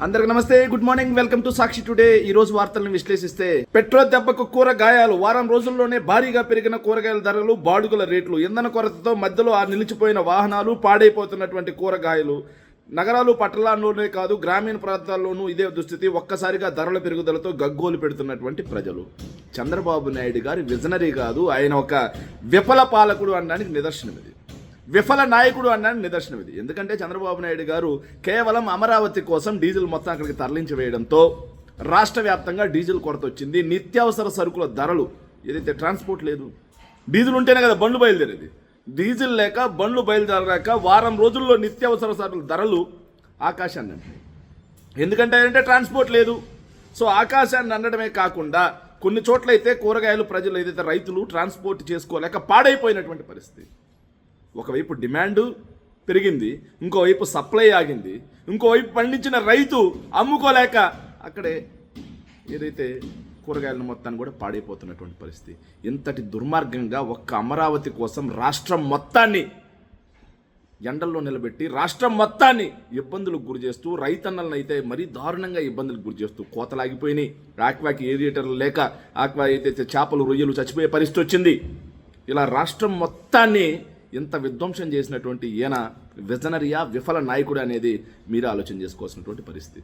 అందరికి నమస్తే, good morning, welcome to Sakshi today. ఈ రోజు వార్తలను విశ్లేషిస్తే పెట్రోల్ దెబ్బకు కూరగాయలు, వారం రోజుల్లోనే భారీగా పెరిగిన కూరగాయల ధరలు, బాడుగుల రేట్లు, ఇంధన కొరతతో మధ్యలో నిలిచిపోయిన వాహనాలు, పాడైపోతున్నటువంటి కూరగాయలు. నగరాలు పట్టణాల్లోనే కాదు, గ్రామీణ ప్రాంతాల్లోనూ ఇదే దుస్థితి. ఒక్కసారిగా ధరల పెరుగుదలతో గగ్గోలు పెడుతున్నటువంటి ప్రజలు. చంద్రబాబు నాయుడు గారి విజనరీ కాదు, ఆయన ఒక విఫల పాలకుడు అనడానికి నిదర్శనం ఇది. విఫల నాయకుడు అన్నాను నిదర్శనం ఇది. ఎందుకంటే చంద్రబాబు నాయుడు గారు కేవలం అమరావతి కోసం డీజిల్ మొత్తం అక్కడికి తరలించి వేయడంతో రాష్ట్ర వ్యాప్తంగా డీజిల్ కొరత వచ్చింది. నిత్యావసర సరుకుల ధరలు, ఏదైతే ట్రాన్స్పోర్ట్ లేదు, డీజిల్ ఉంటేనే కదా బండ్లు బయలుదేరేది. డీజిల్ లేక బండ్లు బయలుదేరలేక వారం రోజుల్లో నిత్యావసర సరుకుల ధరలు ఆకాశాన్ని అంటాయి. ఎందుకంటే అంటే ట్రాన్స్పోర్ట్ లేదు. సో ఆకాశాన్ని అనడమే కాకుండా కొన్ని చోట్లయితే కూరగాయలు ప్రజలు ఏదైతే రైతులు ట్రాన్స్పోర్ట్ చేసుకోలేక పాడైపోయినటువంటి పరిస్థితి. ఒకవైపు డిమాండ్ పెరిగింది, ఇంకోవైపు సప్లై ఆగింది, ఇంకోవైపు పండించిన రైతు అమ్ముకోలేక అక్కడే ఏదైతే కూరగాయలను మొత్తాన్ని కూడా పాడైపోతున్నటువంటి పరిస్థితి. ఇంతటి దుర్మార్గంగా ఒక్క అమరావతి కోసం రాష్ట్రం మొత్తాన్ని ఎండల్లో నిలబెట్టి రాష్ట్రం మొత్తాన్ని ఇబ్బందులకు గురి చేస్తూ, రైతన్నలను అయితే మరీ దారుణంగా ఇబ్బందులకు గురి చేస్తూ, కోతలాగిపోయినాయి. ఆక్వాకి ఏరియేటర్లు లేక ఆక్వా అయితే చేపలు, రొయ్యలు చచ్చిపోయే పరిస్థితి వచ్చింది. ఇలా రాష్ట్రం మొత్తాన్ని ఇంత విధ్వంసం చేసినటువంటి ఈయన విజనరియా, విఫల నాయకుడు అనేది మీరు ఆలోచన చేసుకోవాల్సినటువంటి పరిస్థితి.